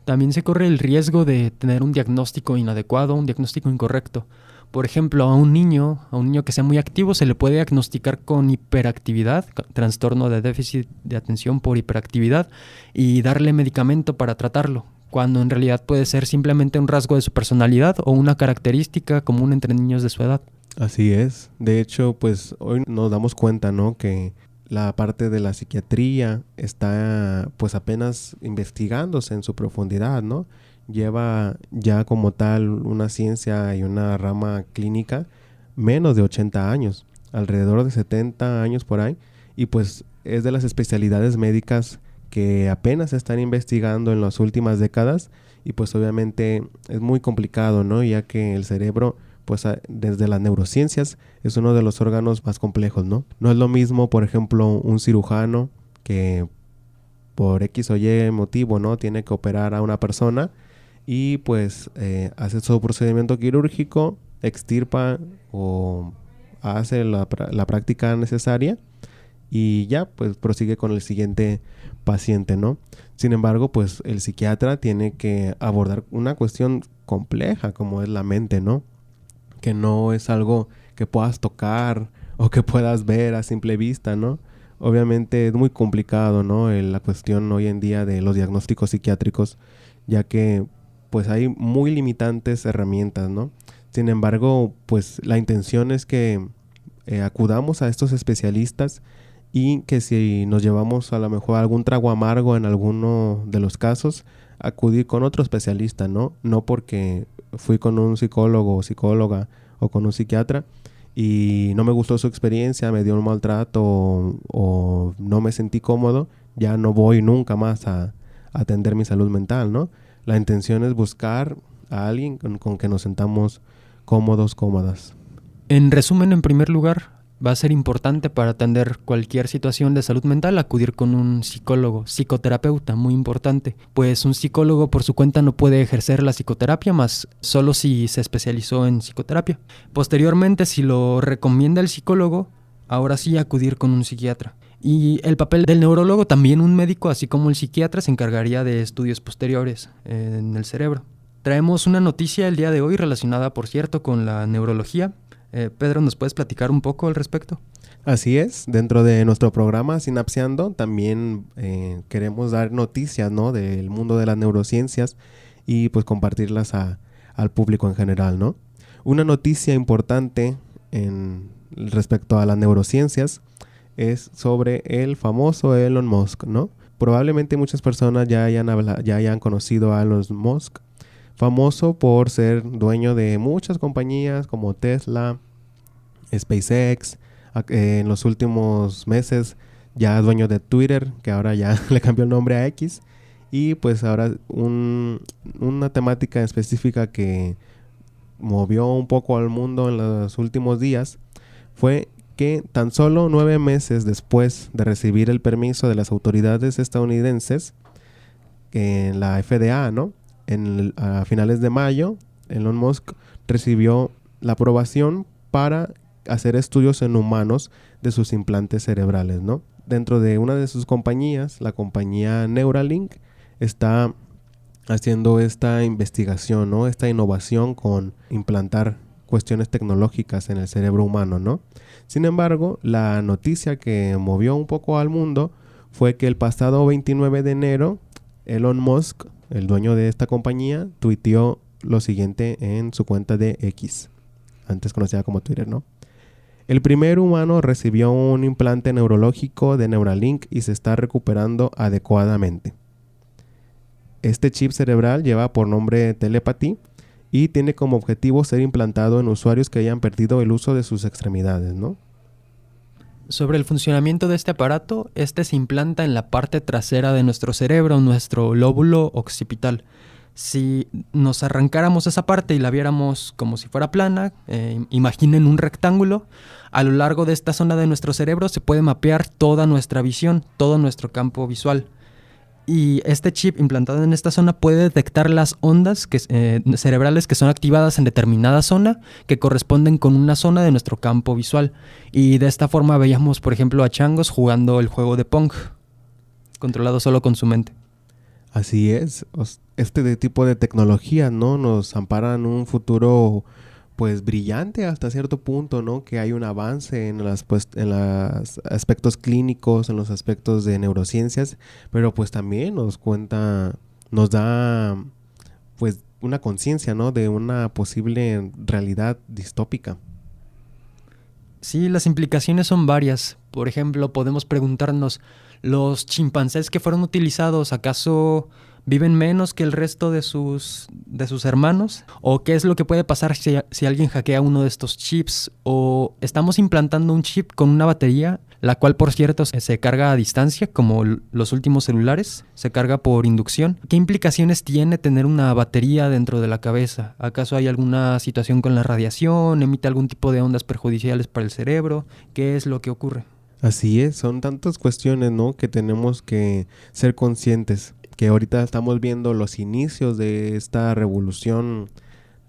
También se corre el riesgo de tener un diagnóstico inadecuado, un diagnóstico incorrecto. Por ejemplo, a un niño que sea muy activo se le puede diagnosticar con hiperactividad, trastorno de déficit de atención por hiperactividad, y darle medicamento para tratarlo, cuando en realidad puede ser simplemente un rasgo de su personalidad o una característica común entre niños de su edad. Así es. De hecho, pues hoy nos damos cuenta, ¿no? Que la parte de la psiquiatría está pues apenas investigándose en su profundidad, ¿no? Lleva ya como tal una ciencia y una rama clínica menos de 80 años, alrededor de 70 años por ahí, y pues es de las especialidades médicas que apenas se están investigando en las últimas décadas, y pues obviamente es muy complicado, ¿no? Ya que el cerebro, pues desde las neurociencias, es uno de los órganos más complejos, ¿no? No es lo mismo, por ejemplo, un cirujano que por X o Y motivo, ¿no? Tiene que operar a una persona y pues hace su procedimiento quirúrgico, extirpa o hace la práctica necesaria y ya pues prosigue con el siguiente paciente, ¿no? Sin embargo, pues el psiquiatra tiene que abordar una cuestión compleja como es la mente, ¿no? Que no es algo que puedas tocar o que puedas ver a simple vista, ¿no? Obviamente es muy complicado, ¿no? La cuestión hoy en día de los diagnósticos psiquiátricos, ya que pues hay muy limitantes herramientas, ¿no? Sin embargo, pues la intención es que acudamos a estos especialistas y que si nos llevamos a lo mejor algún trago amargo en alguno de los casos, acudir con otro especialista, ¿no? No porque fui con un psicólogo o psicóloga o con un psiquiatra y no me gustó su experiencia, me dio un maltrato o no me sentí cómodo, ya no voy nunca más a atender mi salud mental, ¿no? La intención es buscar a alguien con que nos sentamos cómodos, cómodas. En resumen, en primer lugar, va a ser importante para atender cualquier situación de salud mental acudir con un psicólogo, psicoterapeuta, muy importante. Pues un psicólogo por su cuenta no puede ejercer la psicoterapia, más solo si se especializó en psicoterapia. Posteriormente, si lo recomienda el psicólogo, ahora sí acudir con un psiquiatra. Y el papel del neurólogo, también un médico, así como el psiquiatra, se encargaría de estudios posteriores en el cerebro. Traemos una noticia el día de hoy relacionada, por cierto, con la neurología. Pedro, ¿nos puedes platicar un poco al respecto? Así es, dentro de nuestro programa Sinapseando también queremos dar noticias, ¿no? Del mundo de las neurociencias y pues compartirlas al público en general, ¿no? Una noticia importante respecto a las neurociencias es sobre el famoso Elon Musk, ¿no? Probablemente muchas personas ya hayan conocido a Elon Musk, famoso por ser dueño de muchas compañías como Tesla, SpaceX, en los últimos meses ya dueño de Twitter, que ahora ya le cambió el nombre a X, y pues ahora una temática específica que movió un poco al mundo en los últimos días fue que tan solo 9 meses después de recibir el permiso de las autoridades estadounidenses, en la FDA, ¿no? A finales de mayo, Elon Musk recibió la aprobación para hacer estudios en humanos de sus implantes cerebrales, ¿no? Dentro de una de sus compañías, la compañía Neuralink, está haciendo esta investigación, ¿no? Esta innovación con implantar cuestiones tecnológicas en el cerebro humano, ¿no? Sin embargo, la noticia que movió un poco al mundo fue que el pasado 29 de enero, Elon Musk, el dueño de esta compañía, tuiteó lo siguiente en su cuenta de X, antes conocida como Twitter, ¿no? El primer humano recibió un implante neurológico de Neuralink y se está recuperando adecuadamente. Este chip cerebral lleva por nombre Telepathy y tiene como objetivo ser implantado en usuarios que hayan perdido el uso de sus extremidades, ¿no? Sobre el funcionamiento de este aparato, este se implanta en la parte trasera de nuestro cerebro, nuestro lóbulo occipital. Si nos arrancáramos esa parte y la viéramos como si fuera plana, imaginen un rectángulo, a lo largo de esta zona de nuestro cerebro se puede mapear toda nuestra visión, todo nuestro campo visual. Y este chip implantado en esta zona puede detectar las ondas cerebrales que son activadas en determinada zona, que corresponden con una zona de nuestro campo visual. Y de esta forma veíamos, por ejemplo, a changos jugando el juego de Pong, controlado solo con su mente. Así es. Este tipo de tecnologías, ¿no? Nos amparan un futuro, pues, brillante hasta cierto punto, ¿no? Que hay un avance en los aspectos clínicos, en los aspectos de neurociencias, pero pues también nos da, pues, una conciencia, ¿no? De una posible realidad distópica. Sí, las implicaciones son varias. Por ejemplo, podemos preguntarnos, ¿los chimpancés que fueron utilizados acaso viven menos que el resto de sus hermanos? ¿O qué es lo que puede pasar si alguien hackea uno de estos chips? ¿O estamos implantando un chip con una batería, la cual, por cierto, se carga a distancia, como los últimos celulares? Se carga por inducción. ¿Qué implicaciones tiene tener una batería dentro de la cabeza? ¿Acaso hay alguna situación con la radiación? ¿Emite algún tipo de ondas perjudiciales para el cerebro? ¿Qué es lo que ocurre? Así es, son tantas cuestiones, ¿no? Que tenemos que ser conscientes. Que ahorita estamos viendo los inicios de esta revolución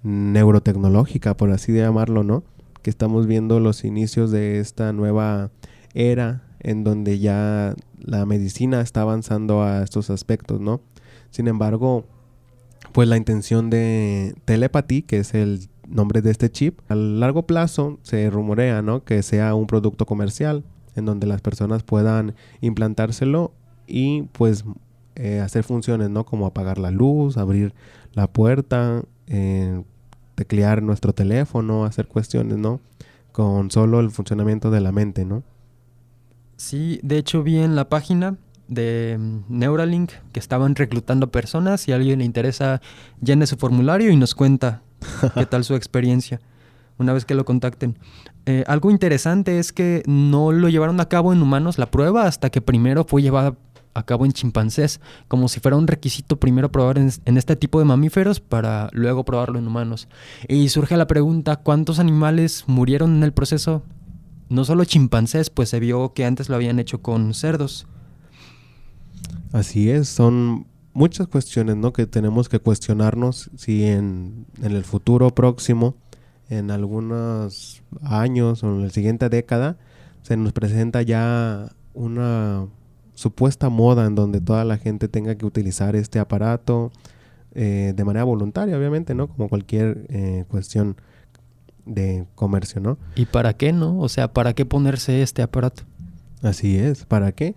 neurotecnológica, por así llamarlo, ¿no? Que estamos viendo los inicios de esta nueva era en donde ya la medicina está avanzando a estos aspectos, ¿no? Sin embargo, pues la intención de Telepathy, que es el nombre de este chip, a largo plazo se rumorea, ¿no? Que sea un producto comercial en donde las personas puedan implantárselo y pues hacer funciones, ¿no? Como apagar la luz, abrir la puerta, teclear nuestro teléfono, hacer cuestiones, ¿no? Con solo el funcionamiento de la mente, ¿no? Sí, de hecho vi en la página de Neuralink que estaban reclutando personas. Si a alguien le interesa, llene su formulario y nos cuenta qué tal su experiencia una vez que lo contacten. Algo interesante es que no lo llevaron a cabo en humanos la prueba hasta que primero fue llevada a cabo en chimpancés, como si fuera un requisito primero probar en este tipo de mamíferos para luego probarlo en humanos. Y surge la pregunta, ¿cuántos animales murieron en el proceso? No solo chimpancés, pues se vio que antes lo habían hecho con cerdos. Así es, son muchas cuestiones, ¿no? Que tenemos que cuestionarnos si en el futuro próximo, en algunos años o en la siguiente década, se nos presenta ya una supuesta moda en donde toda la gente tenga que utilizar este aparato de manera voluntaria, obviamente, ¿no? Como cualquier cuestión de comercio, ¿no? ¿Y para qué, no? O sea, ¿para qué ponerse este aparato? Así es, ¿para qué?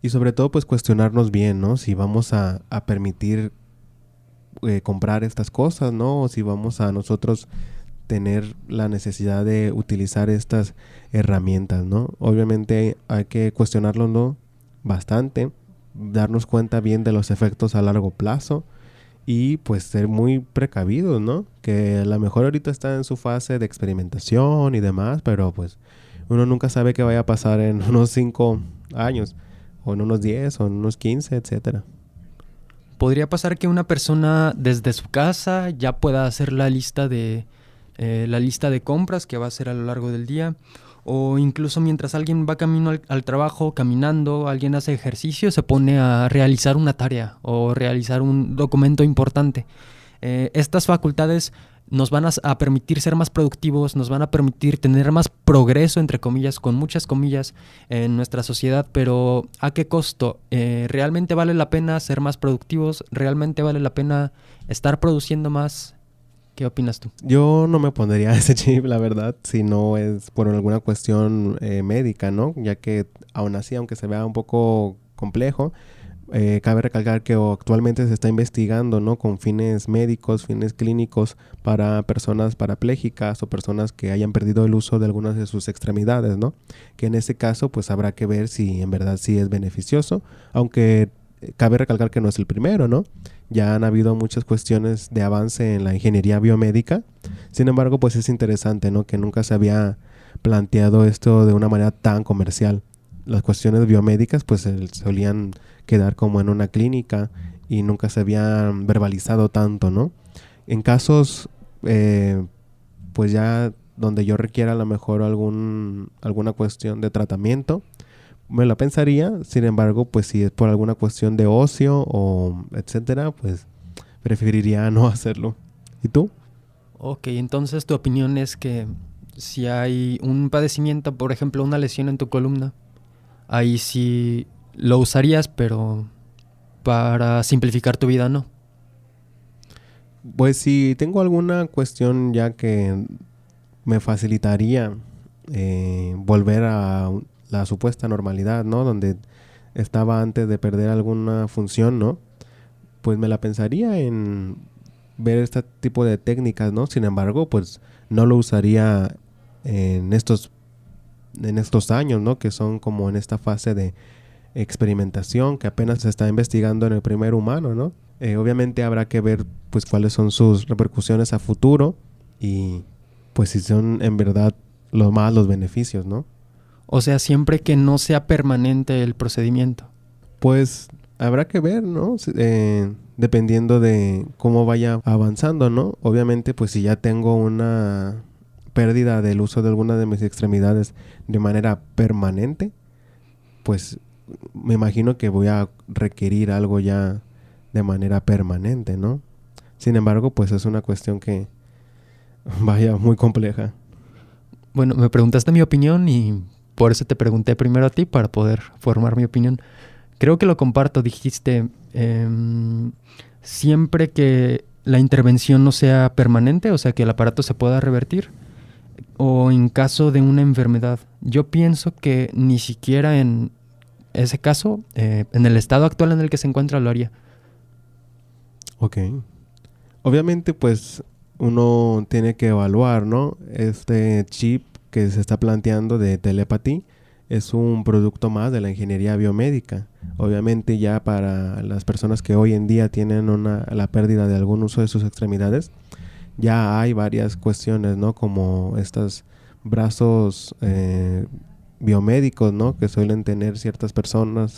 Y sobre todo, pues cuestionarnos bien, ¿no? Si vamos a permitir comprar estas cosas, ¿no? O si vamos a nosotros tener la necesidad de utilizar estas herramientas, ¿no? Obviamente hay que cuestionarlo, ¿no? Bastante, darnos cuenta bien de los efectos a largo plazo y pues ser muy precavidos, ¿no? Que a lo mejor ahorita está en su fase de experimentación y demás, pero pues uno nunca sabe qué vaya a pasar en unos 5 años, o en unos 10, o en unos 15, etcétera. Podría pasar que una persona desde su casa ya pueda hacer la lista de compras que va a hacer a lo largo del día, O incluso mientras alguien va camino al trabajo, caminando, alguien hace ejercicio, se pone a realizar una tarea o realizar un documento importante. Estas facultades nos van a permitir ser más productivos, nos van a permitir tener más progreso, entre comillas, con muchas comillas, en nuestra sociedad, pero ¿a qué costo? ¿Realmente vale la pena ser más productivos? ¿Realmente vale la pena estar produciendo más? ¿Qué opinas tú? Yo no me pondría ese chip, la verdad, si no es por alguna cuestión médica, ¿no? Ya que aún así, aunque se vea un poco complejo, cabe recalcar que actualmente se está investigando, ¿no? Con fines médicos, fines clínicos para personas parapléjicas o personas que hayan perdido el uso de algunas de sus extremidades, ¿no? Que en ese caso, pues habrá que ver si en verdad sí es beneficioso, aunque cabe recalcar que no es el primero, ¿no? Ya han habido muchas cuestiones de avance en la ingeniería biomédica. Sin embargo, pues es interesante, ¿no? Que nunca se había planteado esto de una manera tan comercial. Las cuestiones biomédicas pues solían quedar como en una clínica y nunca se habían verbalizado tanto, ¿no? En casos, pues ya donde yo requiera a lo mejor alguna cuestión de tratamiento, me la pensaría. Sin embargo, pues si es por alguna cuestión de ocio o etcétera, pues preferiría no hacerlo. ¿Y tú? Ok, entonces tu opinión es que si hay un padecimiento, por ejemplo, una lesión en tu columna, ahí sí lo usarías, pero para simplificar tu vida, ¿no? Pues si tengo alguna cuestión ya que me facilitaría volver a la supuesta normalidad, ¿no? Donde estaba antes de perder alguna función, ¿no? Pues me la pensaría en ver este tipo de técnicas, ¿no? Sin embargo, pues no lo usaría en estos años, ¿no? Que son como en esta fase de experimentación que apenas se está investigando en el primer humano, ¿no? Obviamente habrá que ver pues cuáles son sus repercusiones a futuro y pues si son en verdad los beneficios, ¿no? O sea, siempre que no sea permanente el procedimiento. Pues habrá que ver, ¿no? Dependiendo de cómo vaya avanzando, ¿no? Obviamente, pues si ya tengo una pérdida del uso de alguna de mis extremidades de manera permanente, pues me imagino que voy a requerir algo ya de manera permanente, ¿no? Sin embargo, pues es una cuestión que vaya muy compleja. Bueno, me preguntaste mi opinión y por eso te pregunté primero a ti para poder formar mi opinión. Creo que lo comparto, dijiste, siempre que la intervención no sea permanente, o sea, que el aparato se pueda revertir, o en caso de una enfermedad. Yo pienso que ni siquiera en ese caso, en el estado actual en el que se encuentra, lo haría. Ok. Obviamente, pues, uno tiene que evaluar, ¿no? Este chip que se está planteando de telepatía es un producto más de la ingeniería biomédica. Obviamente ya para las personas que hoy en día tienen la pérdida de algún uso de sus extremidades, ya hay varias cuestiones, ¿no? Como estos brazos biomédicos, ¿no? Que suelen tener ciertas personas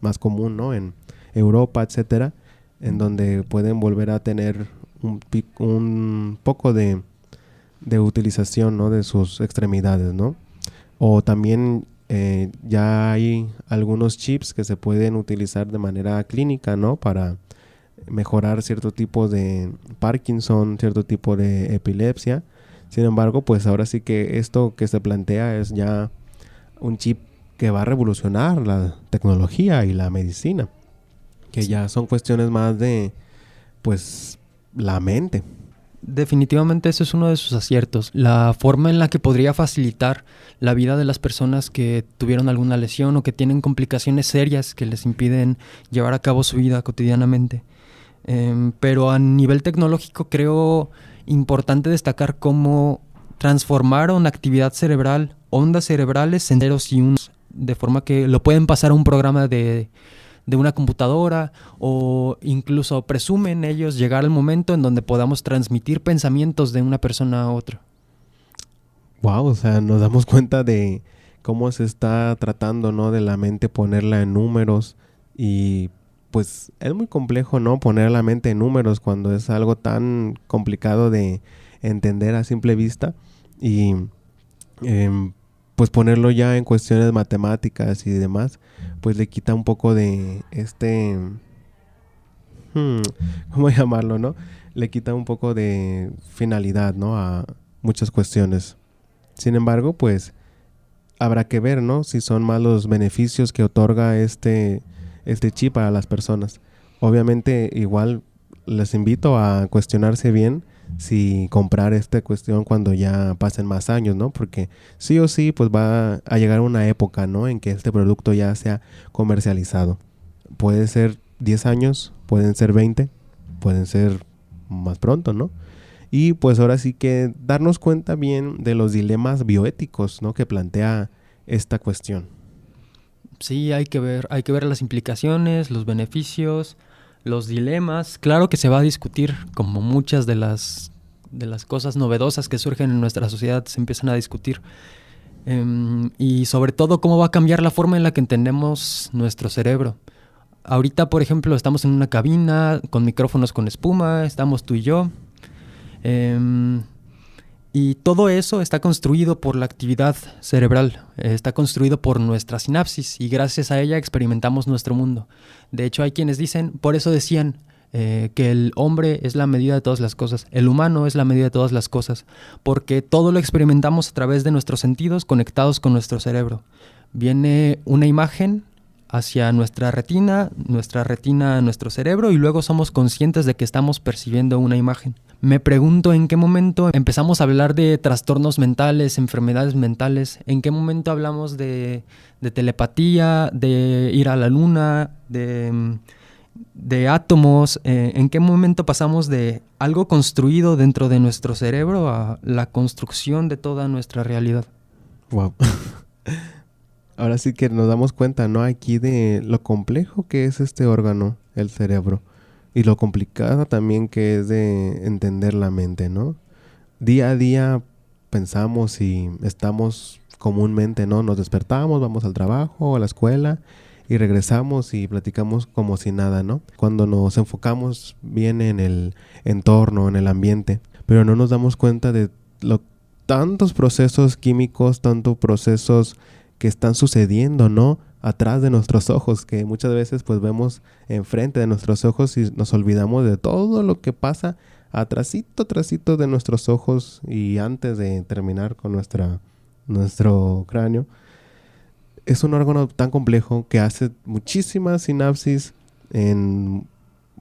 más común, ¿no? En Europa, etcétera, en donde pueden volver a tener un poco de utilización, ¿no? De sus extremidades, ¿no? O también ya hay algunos chips que se pueden utilizar de manera clínica, ¿no? Para mejorar cierto tipo de Parkinson, cierto tipo de epilepsia. Sin embargo, pues ahora sí que esto que se plantea es ya un chip que va a revolucionar la tecnología y la medicina, que ya son cuestiones más de, pues, la mente. Definitivamente eso es uno de sus aciertos, la forma en la que podría facilitar la vida de las personas que tuvieron alguna lesión o que tienen complicaciones serias que les impiden llevar a cabo su vida cotidianamente. Pero a nivel tecnológico creo importante destacar cómo transformaron actividad cerebral, ondas cerebrales en ceros y unos, de forma que lo pueden pasar a un programa de una computadora, o incluso presumen ellos llegar al momento en donde podamos transmitir pensamientos de una persona a otra. Wow, o sea, nos damos cuenta de cómo se está tratando, ¿no? De la mente ponerla en números, y pues es muy complejo, ¿no? Poner la mente en números cuando es algo tan complicado de entender a simple vista. Y pues ponerlo ya en cuestiones matemáticas y demás, pues le quita un poco de ¿cómo llamarlo, no? Le quita un poco de finalidad, ¿no? A muchas cuestiones. Sin embargo, pues habrá que ver, ¿no? Si son más los beneficios que otorga este chip a las personas. Obviamente, igual les invito a cuestionarse bien si comprar esta cuestión cuando ya pasen más años, ¿no? Porque sí o sí, pues va a llegar una época, ¿no? En que este producto ya sea comercializado. Puede ser 10 años, pueden ser 20, pueden ser más pronto, ¿no? Y pues ahora sí que darnos cuenta bien de los dilemas bioéticos, ¿no? Que plantea esta cuestión. Sí, hay que ver las implicaciones, los beneficios, los dilemas. Claro que se va a discutir, como muchas de las cosas novedosas que surgen en nuestra sociedad se empiezan a discutir. Y sobre todo cómo va a cambiar la forma en la que entendemos nuestro cerebro. Ahorita, por ejemplo, estamos en una cabina con micrófonos con espuma, estamos tú y yo. Y todo eso está construido por la actividad cerebral, está construido por nuestra sinapsis y gracias a ella experimentamos nuestro mundo. De hecho, hay quienes dicen, por eso decían que el hombre es la medida de todas las cosas, el humano es la medida de todas las cosas, porque todo lo experimentamos a través de nuestros sentidos conectados con nuestro cerebro. Viene una imagen hacia nuestra retina a nuestro cerebro y luego somos conscientes de que estamos percibiendo una imagen. Me pregunto en qué momento empezamos a hablar de trastornos mentales, enfermedades mentales, en qué momento hablamos de telepatía, de ir a la luna, de átomos, en qué momento pasamos de algo construido dentro de nuestro cerebro a la construcción de toda nuestra realidad. Wow. Ahora sí que nos damos cuenta, ¿no? Aquí de lo complejo que es este órgano, el cerebro. Y lo complicado también que es de entender la mente, ¿no? Día a día pensamos y estamos comúnmente, ¿no? Nos despertamos, vamos al trabajo, a la escuela y regresamos y platicamos como si nada, ¿no? Cuando nos enfocamos bien en el entorno, en el ambiente, pero no nos damos cuenta de tantos procesos químicos, tantos procesos que están sucediendo, ¿no? Atrás de nuestros ojos, que muchas veces pues vemos enfrente de nuestros ojos y nos olvidamos de todo lo que pasa atrasito de nuestros ojos y antes de terminar con nuestro cráneo. Es un órgano tan complejo que hace muchísimas sinapsis en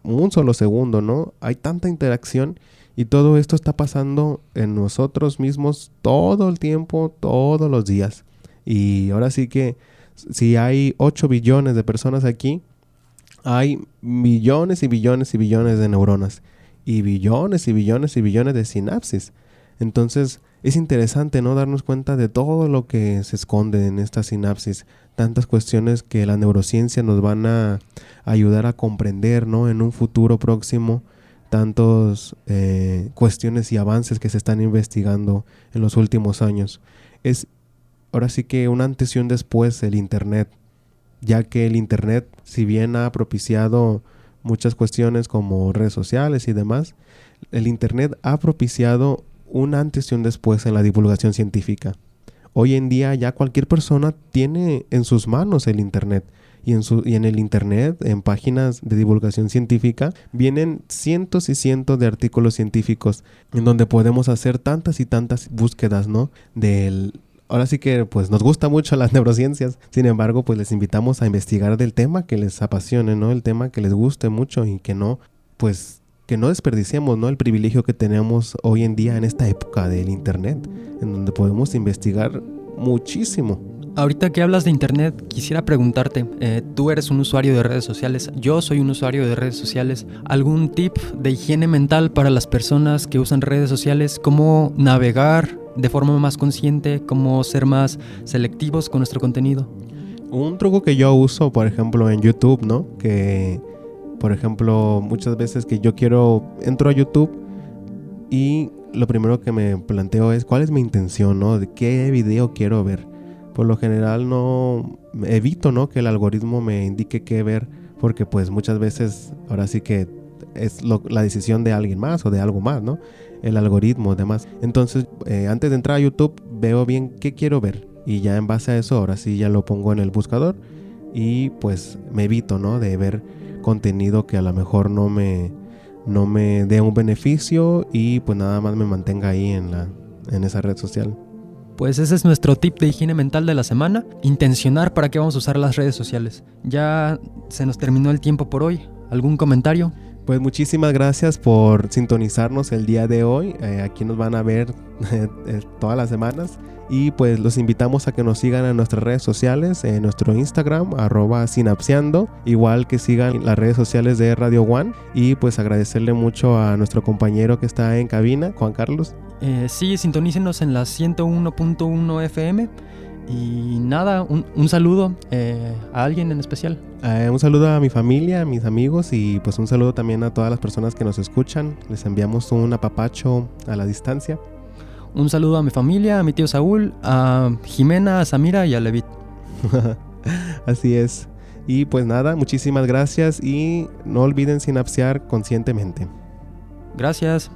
un solo segundo, ¿no? Hay tanta interacción y todo esto está pasando en nosotros mismos todo el tiempo, todos los días. Y ahora sí que si hay 8 billones de personas aquí, hay millones y billones y billones de neuronas y billones y billones y billones de sinapsis. Entonces es interesante, ¿no? Darnos cuenta de todo lo que se esconde en esta sinapsis, tantas cuestiones que la neurociencia nos van a ayudar a comprender, ¿no? En un futuro próximo, tantas cuestiones y avances que se están investigando en los últimos años. Es ahora sí que un antes y un después el Internet, ya que el Internet, si bien ha propiciado muchas cuestiones como redes sociales y demás, el Internet ha propiciado un antes y un después en la divulgación científica. Hoy en día ya cualquier persona tiene en sus manos el Internet y en el Internet, en páginas de divulgación científica, vienen cientos y cientos de artículos científicos en donde podemos hacer tantas y tantas búsquedas, ¿no? Ahora sí que pues nos gusta mucho las neurociencias, sin embargo pues les invitamos a investigar del tema que les apasione, ¿no? El tema que les guste mucho y que no desperdiciemos, ¿no? El privilegio que tenemos hoy en día en esta época del Internet, en donde podemos investigar muchísimo. Ahorita que hablas de Internet, quisiera preguntarte, tú eres un usuario de redes sociales, yo soy un usuario de redes sociales, ¿algún tip de higiene mental para las personas que usan redes sociales? ¿Cómo navegar de forma más consciente? ¿Cómo ser más selectivos con nuestro contenido? Un truco que yo uso, por ejemplo, en YouTube, ¿no? Que, por ejemplo, muchas veces que yo entro a YouTube y lo primero que me planteo es ¿cuál es mi intención, ¿no? ¿De qué video quiero ver? Por lo general evito, ¿no? Que el algoritmo me indique qué ver, porque pues muchas veces ahora sí que es la decisión de alguien más o de algo más, ¿no? El algoritmo, demás. Entonces, antes de entrar a YouTube, veo bien qué quiero ver. y ya en base a eso ahora sí ya lo pongo en el buscador y pues me evito, ¿no?, de ver contenido que a lo mejor no me dé un beneficio y pues nada más me mantenga ahí en esa red social. Pues ese es nuestro tip de higiene mental de la semana, intencionar para qué vamos a usar las redes sociales. Ya se nos terminó el tiempo por hoy. ¿Algún comentario? Pues muchísimas gracias por sintonizarnos el día de hoy. Aquí nos van a ver todas las semanas. Y pues los invitamos a que nos sigan en nuestras redes sociales, en nuestro Instagram, @sinapseando, igual que sigan las redes sociales de Radio One. Y pues agradecerle mucho a nuestro compañero que está en cabina, Juan Carlos. Sí, sintonícenos en la 101.1 FM. Y nada, un saludo a alguien en especial. Un saludo a mi familia, a mis amigos y pues un saludo también a todas las personas que nos escuchan. Les enviamos un apapacho a la distancia. Un saludo a mi familia, a mi tío Saúl, a Jimena, a Samira y a Levit. Así es. Y pues nada, muchísimas gracias y no olviden sinapsear conscientemente. Gracias.